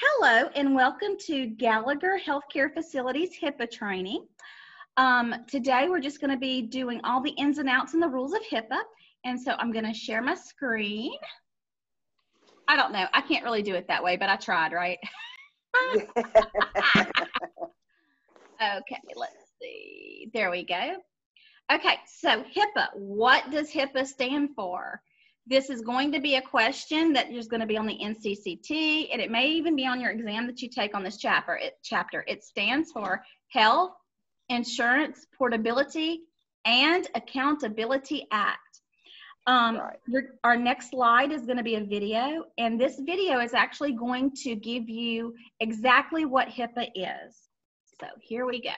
Hello and welcome to Gallagher Healthcare Facilities HIPAA training. Today we're just going to be doing all the ins and outs and the rules of HIPAA. And so I'm going to share my screen. I don't know. I can't really do it that way, but I tried, right? Okay, let's see. There we go. Okay, so HIPAA. What does HIPAA stand for? This is going to be a question that is going to be on the NCCT, and it may even be on your exam that you take on this chapter. It stands for Health Insurance Portability and Accountability Act. Our next slide is going to be a video, and this video is actually going to give you exactly what HIPAA is. So here we go.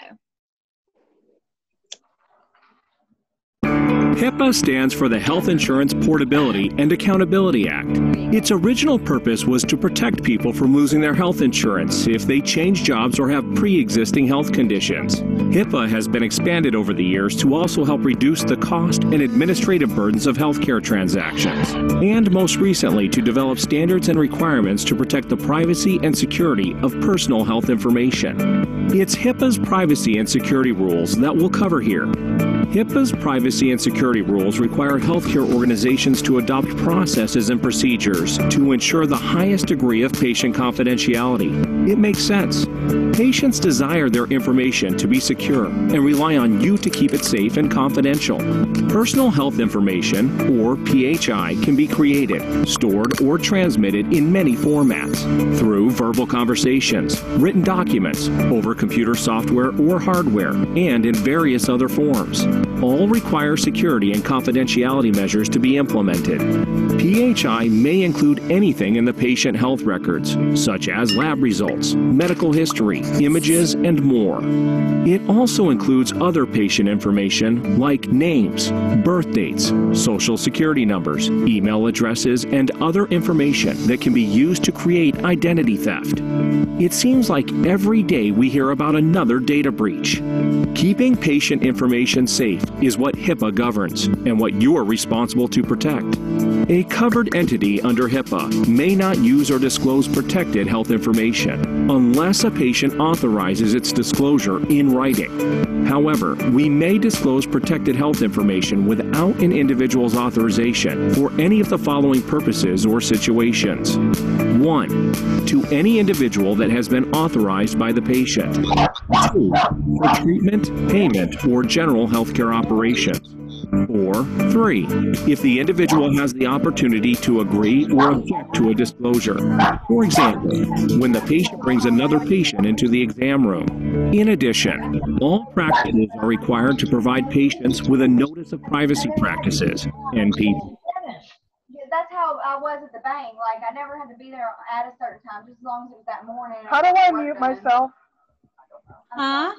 HIPAA stands for the Health Insurance Portability and Accountability Act. Its original purpose was to protect people from losing their health insurance if they change jobs or have pre-existing health conditions. HIPAA has been expanded over the years to also help reduce the cost and administrative burdens of healthcare transactions, and most recently to develop standards and requirements to protect the privacy and security of personal health information. It's HIPAA's privacy and security rules that we'll cover here. HIPAA's privacy and security rules require healthcare organizations to adopt processes and procedures to ensure the highest degree of patient confidentiality. It makes sense. Patients desire their information to be secure and rely on you to keep it safe and confidential. Personal health information, or PHI, can be created, stored, or transmitted in many formats through verbal conversations, written documents, over computer software or hardware, and in various other forms. All require security and confidentiality measures to be implemented. PHI may include anything in the patient health records, such as lab results, medical history, images, and more. It also includes other patient information like names, birth dates, social security numbers, email addresses, and other information that can be used to create identity theft. It seems like every day we hear about another data breach. Keeping patient information safe is what HIPAA governs and what you are responsible to protect. A covered entity under HIPAA may not use or disclose protected health information unless a patient authorizes its disclosure in writing. However, we may disclose protected health information without an individual's authorization for any of the following purposes or situations. 1. To any individual that has been authorized by the patient. 2. For treatment, payment, or general healthcare operations. Or 3. If the individual has the opportunity to agree or object to a disclosure. For example, when the patient brings another patient into the exam room. In addition, all practices are required to provide patients with a notice of privacy practices, NP. That's how I was at the bank. Like, I never had to be there at a certain time, just as long as it was that morning. How do I mute myself? Huh?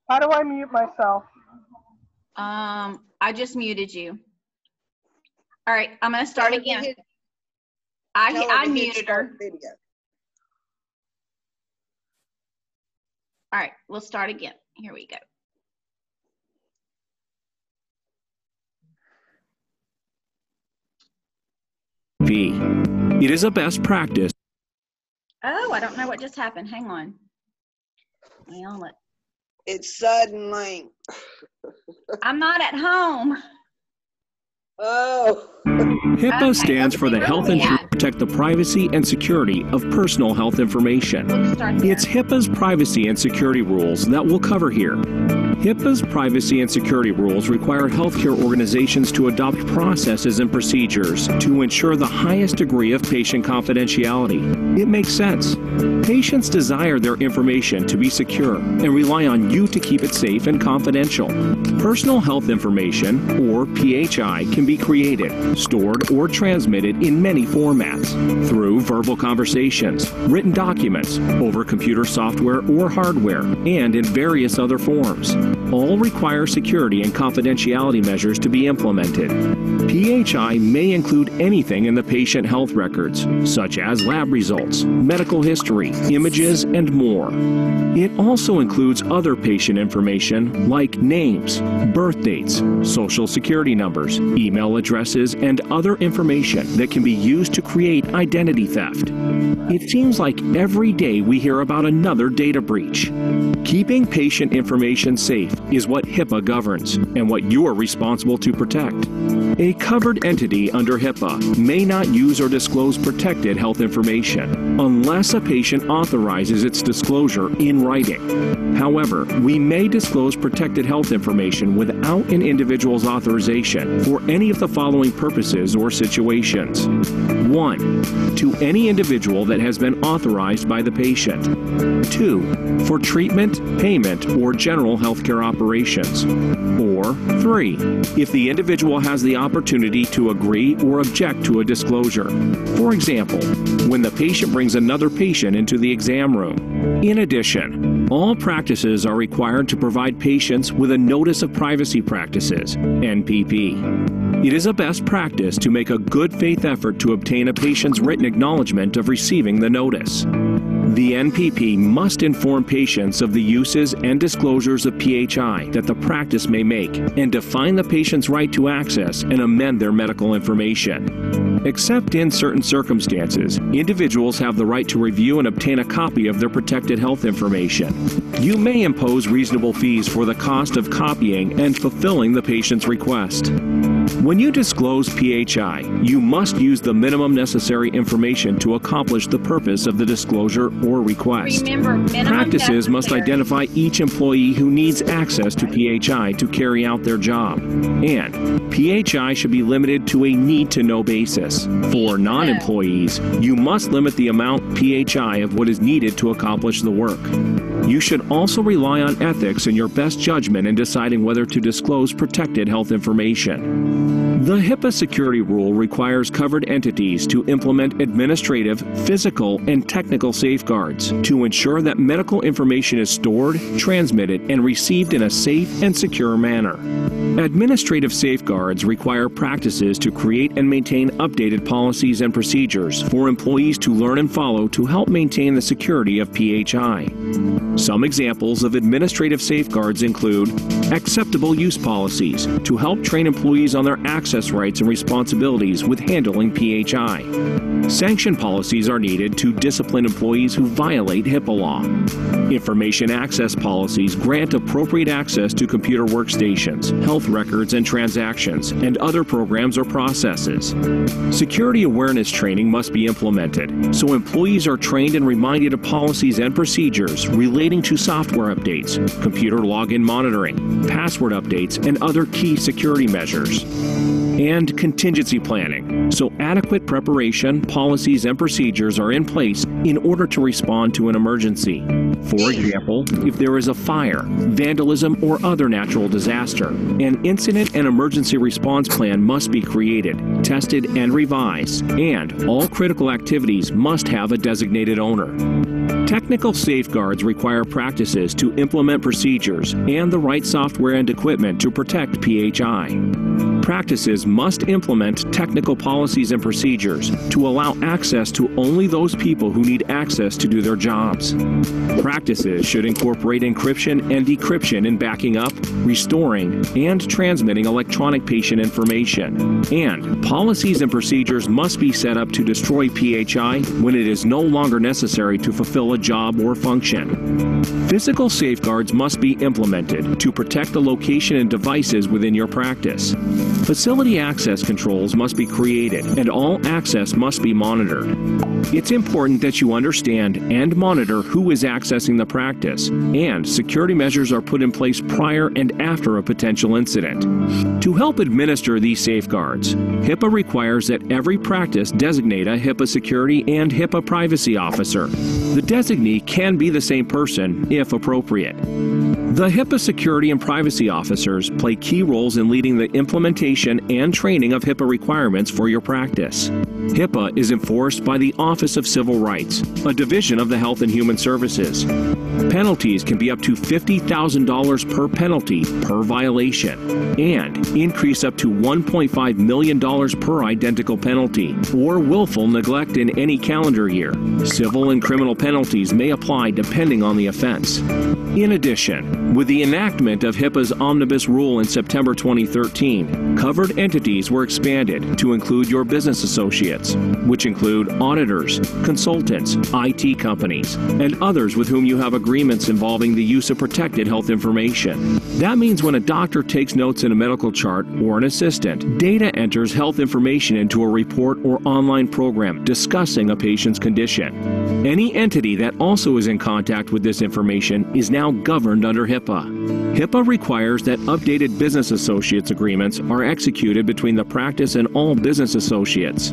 How do I mute myself? I just muted you. All right, I'm going to start again. I muted her. All right, we'll start again. Here we go. It is a best practice. Oh, I don't know what just happened. Hang on. It's suddenly. I'm not at home. Oh. HIPAA stands for the Health Insurance to protect the privacy and security of personal health information. It's HIPAA's privacy and security rules that we'll cover here. HIPAA's privacy and security rules require healthcare organizations to adopt processes and procedures to ensure the highest degree of patient confidentiality. It makes sense. Patients desire their information to be secure and rely on you to keep it safe and confidential. Personal health information, or PHI, can be created, stored, or transmitted in many formats through verbal conversations, written documents, over computer software or hardware, and in various other forms. All require security and confidentiality measures to be implemented. PHI may include anything in the patient health records, such as lab results, medical history, images, and more. It also includes other patient information like names, birth dates, social security numbers, email addresses, and other information that can be used to create identity theft. It seems like every day we hear about another data breach. Keeping patient information safe is what HIPAA governs and what you are responsible to protect. A covered entity under HIPAA may not use or disclose protected health information unless a patient authorizes its disclosure in writing. However, we may disclose protected health information without an individual's authorization for any of the following purposes or situations. 1. To any individual that has been authorized by the patient. 2. For treatment, payment, or general healthcare operations. Or 3. If the individual has the opportunity to agree or object to a disclosure. For example, when the patient brings another patient into the exam room. In addition, all practices are required to provide patients with a Notice of Privacy Practices, NPP. It is a best practice to make a good faith effort to obtain a patient's written acknowledgement of receiving the notice. The NPP must inform patients of the uses and disclosures of PHI that the practice may make and define the patient's right to access and amend their medical information. Except in certain circumstances, individuals have the right to review and obtain a copy of their protected health information. You may impose reasonable fees for the cost of copying and fulfilling the patient's request. When you disclose PHI, you must use the minimum necessary information to accomplish the purpose of the disclosure or request. Remember, minimum Practices must necessary. identify each employee who needs access to PHI to carry out their job. And PHI should be limited to a need-to-know basis. For non-employees, you must limit the amount PHI of what is needed to accomplish the work. You should also rely on ethics and your best judgment in deciding whether to disclose protected health information. The HIPAA security rule requires covered entities to implement administrative, physical, and technical safeguards to ensure that medical information is stored, transmitted, and received in a safe and secure manner. Administrative safeguards require practices to create and maintain updated policies and procedures for employees to learn and follow to help maintain the security of PHI. Some examples of administrative safeguards include acceptable use policies to help train employees on their access rights and responsibilities with handling PHI. Sanction policies are needed to discipline employees who violate HIPAA law. Information access policies grant appropriate access to computer workstations, health records and transactions, and other programs or processes. Security awareness training must be implemented, so employees are trained and reminded of policies and procedures relating to software updates, computer login monitoring, password updates, and other key security measures. And contingency planning, so adequate preparation, policies, and procedures are in place in order to respond to an emergency. For example, if there is a fire, vandalism, or other natural disaster, an incident and emergency response plan must be created, tested, and revised, and all critical activities must have a designated owner. Technical safeguards require practices to implement procedures and the right software and equipment to protect PHI. Practices must implement technical policies and procedures to allow access to only those people who need access to do their jobs. Practices should incorporate encryption and decryption in backing up, restoring, and transmitting electronic patient information. And policies and procedures must be set up to destroy PHI when it is no longer necessary to fulfill a job or function. Physical safeguards must be implemented to protect the location and devices within your practice. Facility access controls must be created, and all access must be monitored. It's important that you understand and monitor who is accessing the practice, and security measures are put in place prior and after a potential incident. To help administer these safeguards, HIPAA requires that every practice designate a HIPAA security and HIPAA privacy officer. The designee can be the same person, if appropriate. The HIPAA security and privacy officers play key roles in leading the implementation and training of HIPAA requirements for your practice. HIPAA is enforced by the Office of Civil Rights, a division of the Health and Human Services. Penalties can be up to $50,000 per penalty per violation and increase up to $1.5 million per identical penalty or willful neglect in any calendar year. Civil and criminal penalties may apply depending on the offense. In addition, with the enactment of HIPAA's Omnibus Rule in September 2013, covered entities were expanded to include your business associates, which include auditors, consultants, IT companies, and others with whom you have agreements involving the use of protected health information. That means when a doctor takes notes in a medical chart or an assistant, data enters health information into a report or online program discussing a patient's condition. Any entity that also is in contact with this information is now governed under HIPAA. HIPAA requires that updated business associates agreements are executed between the practice and all business associates.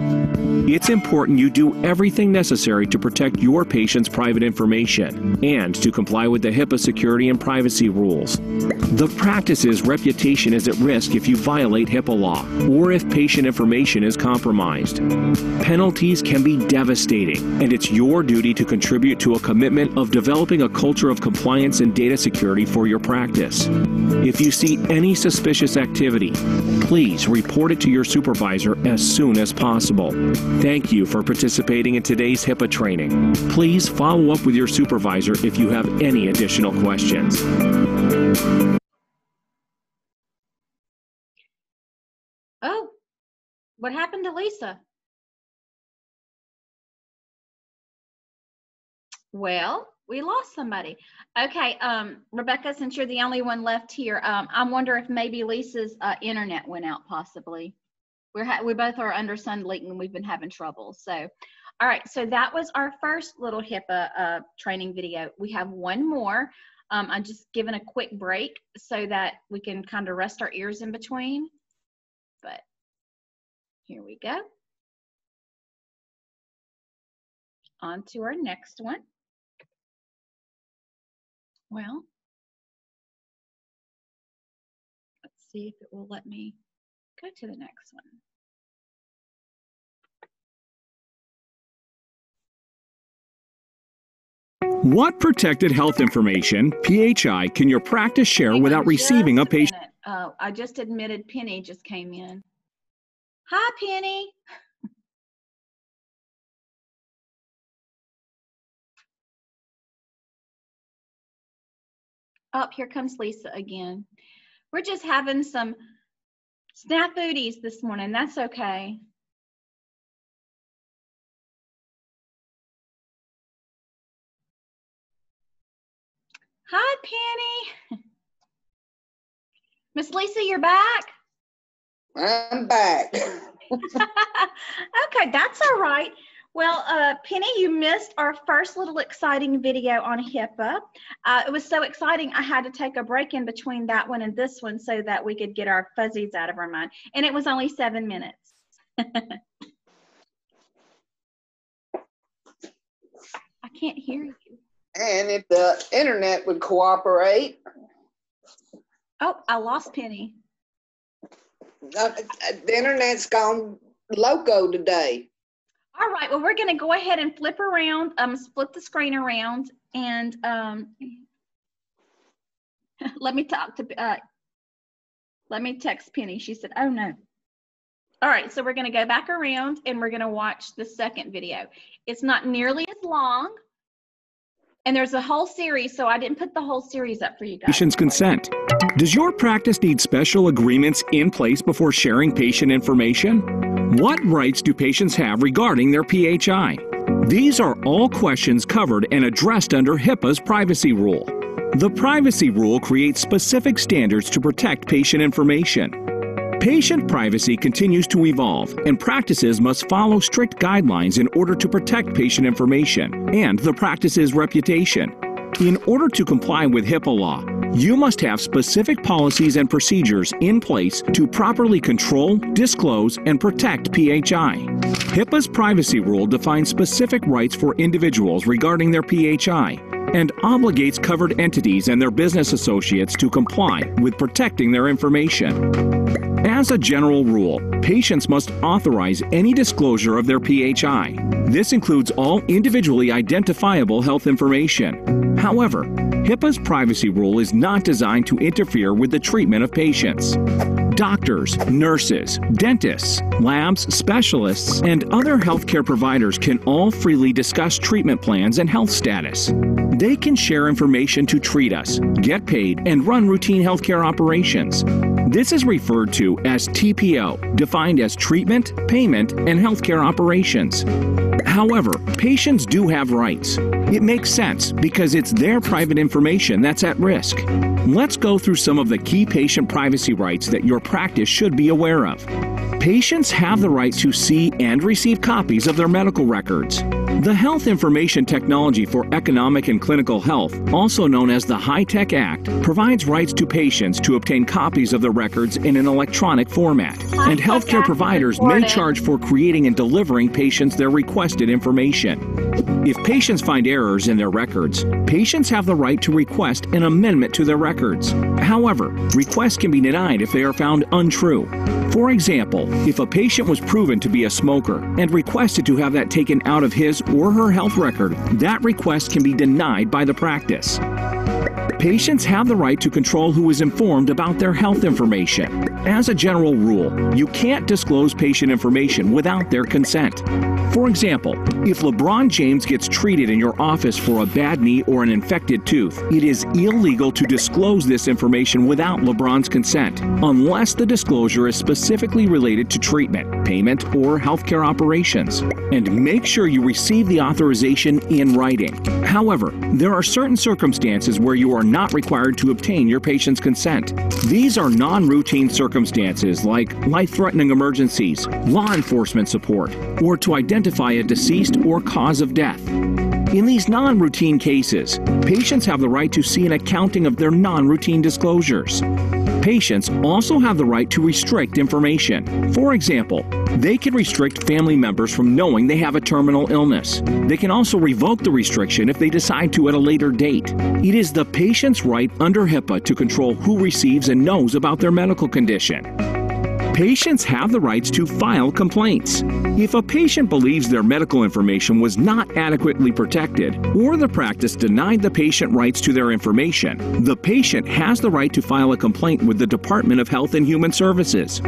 It's important you do everything necessary to protect your patient's private information and to comply with the HIPAA security and privacy rules. The practice's reputation is at risk if you violate HIPAA law or if patient information is compromised. Penalties can be devastating, and it's your duty to contribute to a commitment of developing a culture of compliance and data security for your practice. If you see any suspicious activity, please report it to your supervisor as soon as possible. Thank you for participating in today's HIPAA training. Please follow up with your supervisor if you have any additional questions. Oh, what happened to Lisa? Well, we lost somebody. Okay, Rebecca, since you're the only one left here, I wonder if maybe Lisa's internet went out possibly. We both are under sun leak and we've been having trouble. So, all right, so that was our first little HIPAA training video. We have one more. I'm just giving a quick break so that we can kind of rest our ears in between. But here we go. On to our next one. Well, let's see if it will let me go to the next one. What protected health information, PHI, can your practice share without receiving a patient? I just admitted Penny just came in. Hi, Penny. Oh, here comes Lisa again. We're just having some snafudies this morning. That's okay. Hi, Penny. Miss Lisa, you're back? I'm back. Okay, that's all right. Well, Penny, you missed our first little exciting video on HIPAA. It was so exciting, I had to take a break in between that one and this one so that we could get our fuzzies out of our mind. And it was only 7 minutes. I can't hear you. And if the internet would cooperate. Oh, I lost Penny. The internet's gone loco today. All right, well, we're going to go ahead and flip around, split the screen around, and let me text Penny. She said, oh, no. All right, so we're going to go back around, and we're going to watch the second video. It's not nearly as long, and there's a whole series, so I didn't put the whole series up for you guys. Patient's consent. Does your practice need special agreements in place before sharing patient information? What rights do patients have regarding their PHI? These are all questions covered and addressed under HIPAA's privacy rule. The privacy rule creates specific standards to protect patient information. Patient privacy continues to evolve, and practices must follow strict guidelines in order to protect patient information and the practice's reputation. In order to comply with HIPAA law, you must have specific policies and procedures in place to properly control, disclose, and protect PHI. HIPAA's privacy rule defines specific rights for individuals regarding their PHI and obligates covered entities and their business associates to comply with protecting their information. As a general rule, patients must authorize any disclosure of their PHI. This includes all individually identifiable health information. However, HIPAA's privacy rule is not designed to interfere with the treatment of patients. Doctors, nurses, dentists, labs, specialists, and other healthcare providers can all freely discuss treatment plans and health status. They can share information to treat us, get paid, and run routine healthcare operations. This is referred to as TPO, defined as treatment, payment, and healthcare operations. However, patients do have rights. It makes sense because it's their private information that's at risk. Let's go through some of the key patient privacy rights that your practice should be aware of. Patients have the right to see and receive copies of their medical records. The Health Information Technology for Economic and Clinical Health, also known as the HITECH Act, provides rights to patients to obtain copies of their records in an electronic format. And healthcare providers may charge for creating and delivering patients their requested information. If patients find errors in their records, patients have the right to request an amendment to their records. However, requests can be denied if they are found untrue. For example, if a patient was proven to be a smoker and requested to have that taken out of his or her health record, that request can be denied by the practice. Patients have the right to control who is informed about their health information. As a general rule, you can't disclose patient information without their consent. For example, if LeBron James gets treated in your office for a bad knee or an infected tooth, it is illegal to disclose this information without LeBron's consent, unless the disclosure is specifically related to treatment, payment, or healthcare operations. And make sure you receive the authorization in writing. However, there are certain circumstances where you are not required to obtain your patient's consent. These are non-routine circumstances like life-threatening emergencies, law enforcement support, or to identify a deceased or cause of death. In these non-routine cases, patients have the right to see an accounting of their non-routine disclosures. Patients also have the right to restrict information. For example, they can restrict family members from knowing they have a terminal illness. They can also revoke the restriction if they decide to at a later date. It is the patient's right under HIPAA to control who receives and knows about their medical condition. Patients have the rights to file complaints. If a patient believes their medical information was not adequately protected, or the practice denied the patient rights to their information, the patient has the right to file a complaint with the Department of Health and Human Services.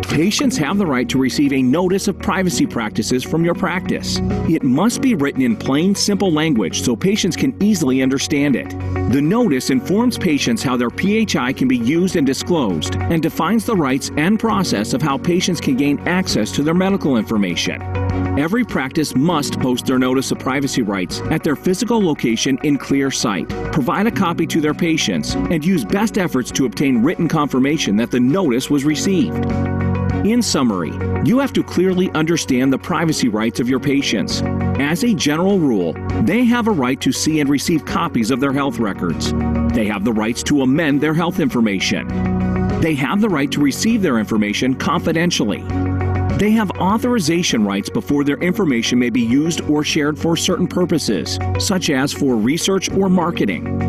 Patients have the right to receive a notice of privacy practices from your practice. It must be written in plain, simple language so patients can easily understand it. The notice informs patients how their PHI can be used and disclosed, and defines the rights and process of how patients can gain access to their medical information. Every practice must post their notice of privacy rights at their physical location in clear sight, provide a copy to their patients, and use best efforts to obtain written confirmation that the notice was received. In summary, you have to clearly understand the privacy rights of your patients. As a general rule, they have a right to see and receive copies of their health records. They have the rights to amend their health information. They have the right to receive their information confidentially. They have authorization rights before their information may be used or shared for certain purposes, such as for research or marketing.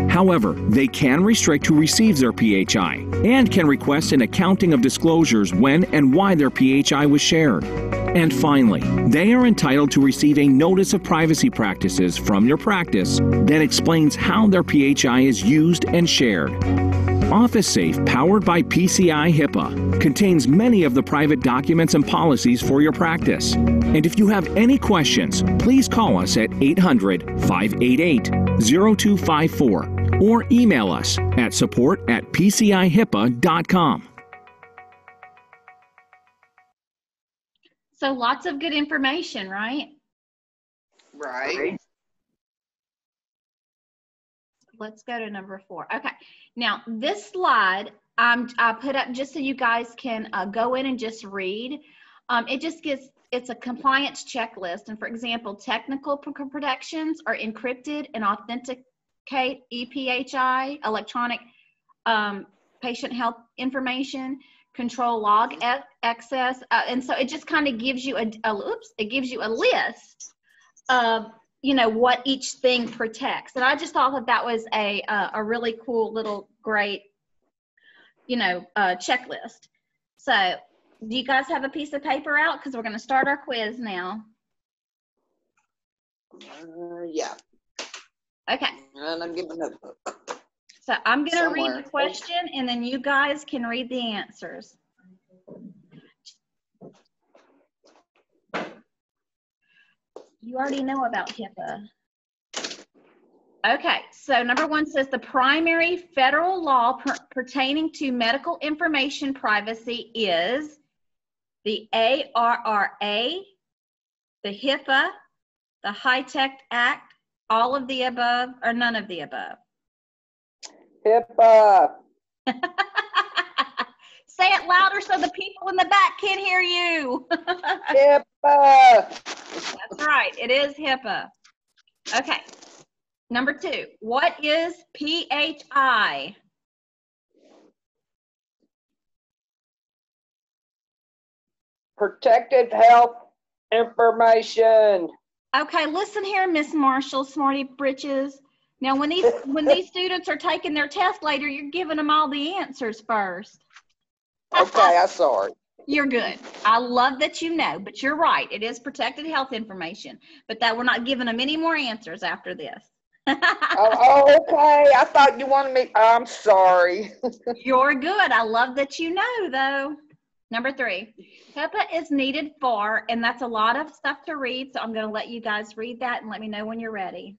However, they can restrict who receives their PHI and can request an accounting of disclosures when and why their PHI was shared. And finally, they are entitled to receive a notice of privacy practices from your practice that explains how their PHI is used and shared. OfficeSafe, powered by PCI HIPAA, contains many of the private documents and policies for your practice. And if you have any questions, please call us at 800-588-0254 or email us at support@pcihipaa.com. So lots of good information, right? Right. Let's go to number 4. Okay. Now, this slide I put up just so you guys can go in and just read. It just gives, it's a compliance checklist. And for example, technical protections are encrypted and authenticate EPHI, electronic patient health information, control log access. And so it just kind of gives you it gives you a list of, you know, what each thing protects. And I just thought that that was a really cool little great, you know, checklist. So, do you guys have a piece of paper out? Because we're going to start our quiz now. Yeah. Okay. And I'm giving a notebook. So I'm going to read Somewhere. the question, and then you guys can read the answers. You already know about HIPAA. Okay, so number 1 says the primary federal law pertaining to medical information privacy is the ARRA, the HIPAA, the HITECH Act, all of the above, or none of the above. Hipaa. Say it louder so the people in the back can hear you. Hipaa. That's right, it is HIPAA. Okay, number 2, what is PHI? Protected health information. Okay, listen here, Miss Marshall, Smarty Britches. Now, when these students are taking their test later, you're giving them all the answers first. Okay, I'm sorry. You're good. I love that you know, but you're right. It is protected health information, but that we're not giving them any more answers after this. Oh, okay. I thought you wanted me. I'm sorry. You're good. I love that you know, though. Number 3, HIPAA is needed for, and that's a lot of stuff to read, so I'm going to let you guys read that and let me know when you're ready.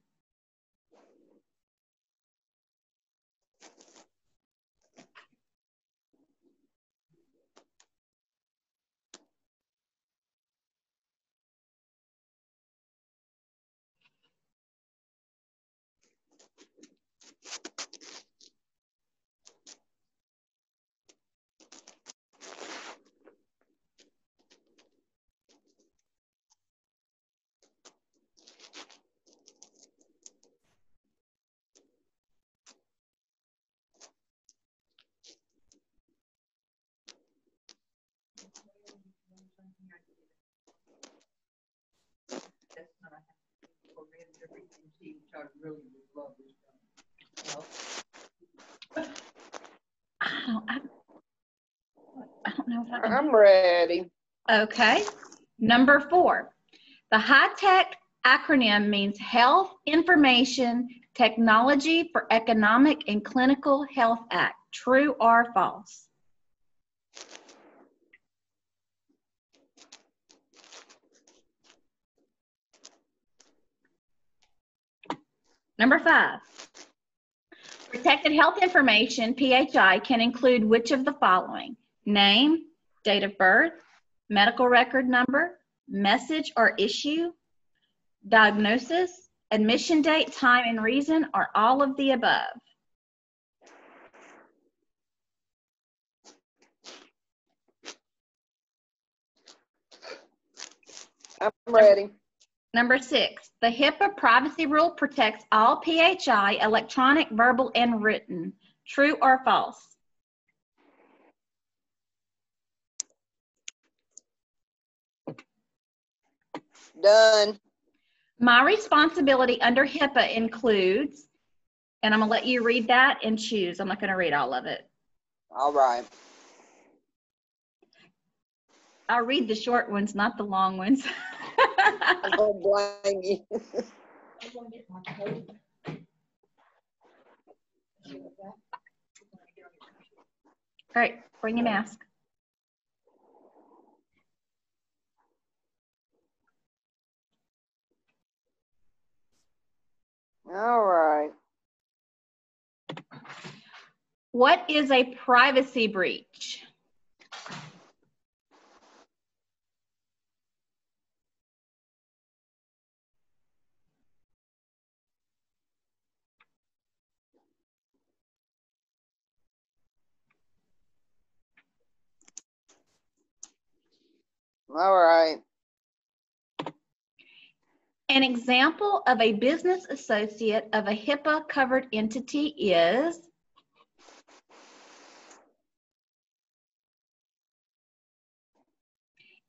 I don't know if I can. I'm ready. Okay. Number 4, the HITECH acronym means Health Information Technology for Economic and Clinical Health Act. True or false? Number 5, protected health information, PHI, can include which of the following? Name, date of birth, medical record number, message or issue, diagnosis, admission date, time and reason, or all of the above. I'm ready. Number 6, the HIPAA privacy rule protects all PHI, electronic, verbal, and written. True or false? Done. My responsibility under HIPAA includes, and I'm going to let you read that and choose. I'm not going to read all of it. All right. I'll read the short ones, not the long ones. I'm gonna blame you. All right, bring your mask. All right. What is a privacy breach? All right. An example of a business associate of a HIPAA covered entity is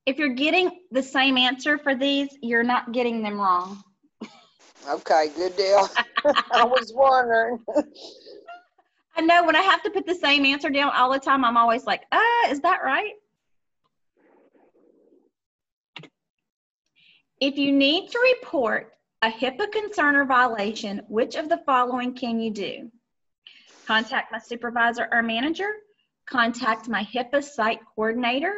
if you're getting the same answer for these, you're not getting them wrong. Okay, good deal. I was wondering. I know when I have to put the same answer down all the time, I'm always like, is that right? If you need to report a HIPAA concern or violation, which of the following can you do? Contact my supervisor or manager, contact my HIPAA site coordinator.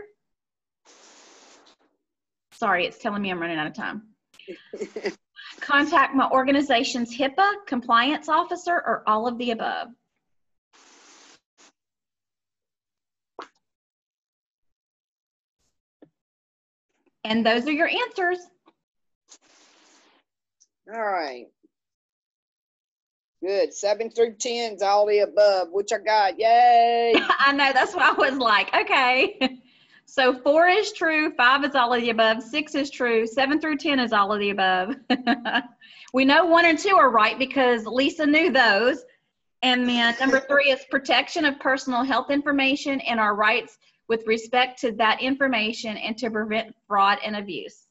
Sorry, it's telling me I'm running out of time. Contact my organization's HIPAA compliance officer, or all of the above. And those are your answers. All right. Good. 7 through 10 is all the above, which I got. Yay. I know, that's why I was like, okay. So 4 is true, 5 is all of the above, 6 is true, 7 through 10 is all of the above. We know 1 and 2 are right because Lisa knew those. And then number 3 is protection of personal health information and our rights with respect to that information and to prevent fraud and abuse.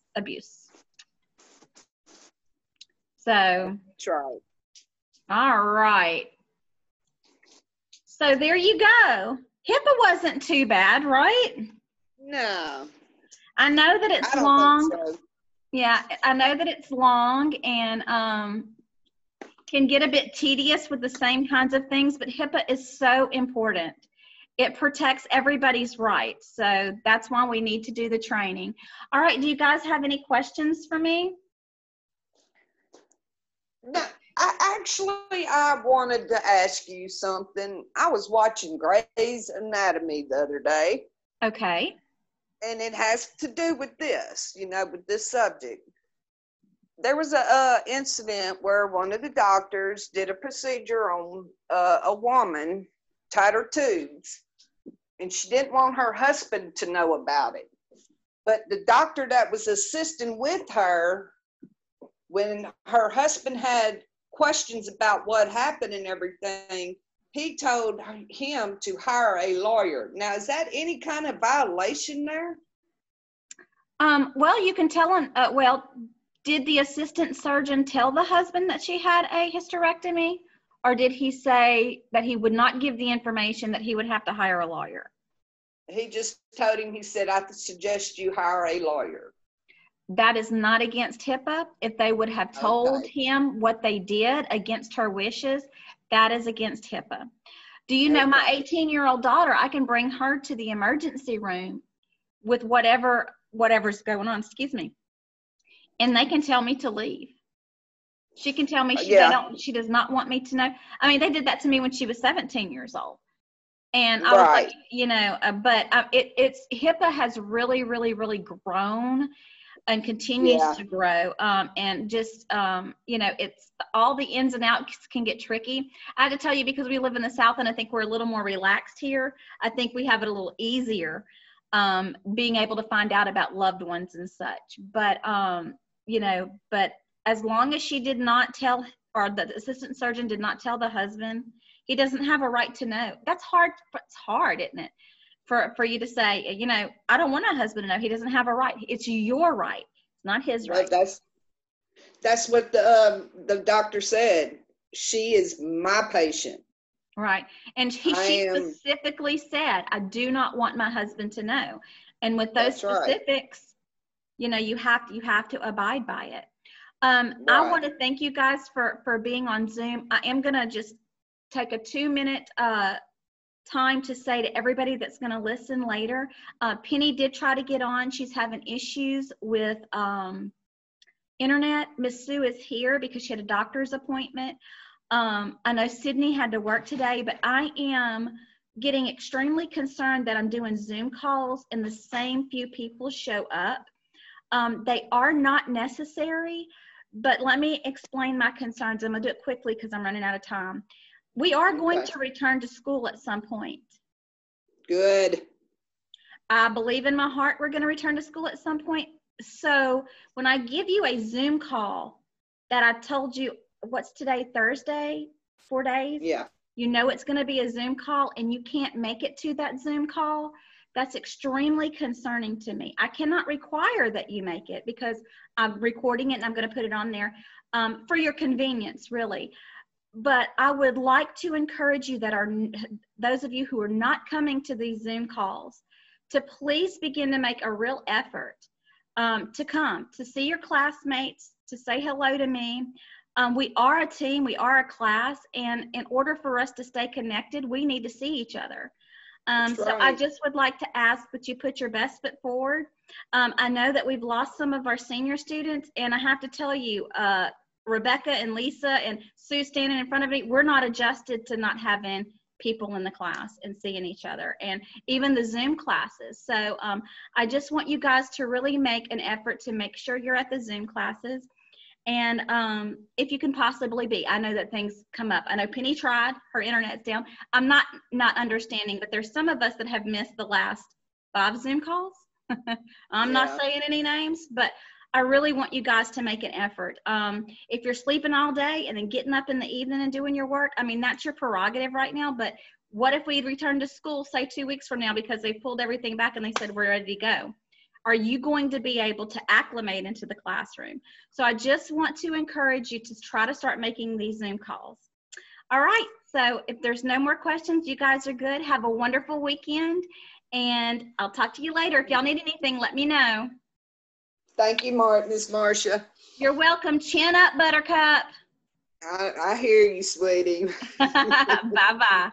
So, That's right. all right. So there you go. HIPAA wasn't too bad, right? No. I know that it's I don't long. think so. Yeah, I know that it's long and can get a bit tedious with the same kinds of things, but HIPAA is so important. It protects everybody's rights. So that's why we need to do the training. All right, do you guys have any questions for me? No, I wanted to ask you something. I was watching Grey's Anatomy the other day. Okay. And it has to do with this, with this subject. There was a incident where one of the doctors did a procedure on a woman, tied her tubes, and she didn't want her husband to know about it. But the doctor that was assisting with her, when her husband had questions about what happened and everything, he told him to hire a lawyer. Now, is that any kind of violation there? Well, you can tell him, did the assistant surgeon tell the husband that she had a hysterectomy? Or did he say that he would not give the information, that he would have to hire a lawyer? He just told him, he said, I suggest you hire a lawyer. That is not against HIPAA. If they would have told him what they did against her wishes, that is against HIPAA. Do you know my 18-year-old daughter, I can bring her to the emergency room with whatever's going on, and they can tell me to leave. She can tell me she does not want me to know. I mean, they did that to me when she was 17 years old. And I was like, but it's HIPAA has really, really, really grown and continues to grow. And just, it's all the ins and outs can get tricky. I have to tell you, because we live in the South and I think we're a little more relaxed here, I think we have it a little easier being able to find out about loved ones and such. But, but as long as she did not tell, or the assistant surgeon did not tell the husband, he doesn't have a right to know. That's hard. It's hard, isn't it? For you to say, I don't want a husband to know. He doesn't have a right. It's your right. It's not his right. That's what the doctor said. She is my patient. Right. And she specifically said, I do not want my husband to know. And with those specifics, you have to abide by it. I want to thank you guys for being on Zoom. I am going to just take a 2-minute time to say to everybody that's going to listen later, Penny did try to get on. She's having issues with internet. Miss Sue is here because she had a doctor's appointment. I know Sydney had to work today, but I am getting extremely concerned that I'm doing Zoom calls and the same few people show up. They are not necessary, but let me explain my concerns. I'm going to do it quickly because I'm running out of time. We are going to return to school at some point. Good. I believe in my heart we're going to return to school at some point. So when I give you a Zoom call that I told you, what's today, Thursday, 4 days? Yeah. It's going to be a Zoom call and you can't make it to that Zoom call. That's extremely concerning to me. I cannot require that you make it because I'm recording it and I'm going to put it on there for your convenience, really. But I would like to encourage you that those of you who are not coming to these Zoom calls to please begin to make a real effort to come, to see your classmates, to say hello to me. We are a team, we are a class, and in order for us to stay connected, we need to see each other. So right. I just would like to ask that you put your best foot forward. I know that we've lost some of our senior students, and I have to tell you, Rebecca and Lisa and Sue standing in front of me, we're not adjusted to not having people in the class and seeing each other, and even the Zoom classes. So I just want you guys to really make an effort to make sure you're at the Zoom classes. And if you can possibly be, I know that things come up. I know Penny tried, her internet's down. I'm not understanding, but there's some of us that have missed the last 5 Zoom calls. I'm not saying any names, but I really want you guys to make an effort. If you're sleeping all day and then getting up in the evening and doing your work, I mean, that's your prerogative right now, but what if we return to school, say 2 weeks from now, because they pulled everything back and they said, we're ready to go? Are you going to be able to acclimate into the classroom? So I just want to encourage you to try to start making these Zoom calls. All right, so if there's no more questions, you guys are good. Have a wonderful weekend, and I'll talk to you later. If y'all need anything, let me know. Thank you, Miss Marcia. You're welcome. Chin up, Buttercup. I hear you, sweetie. Bye-bye.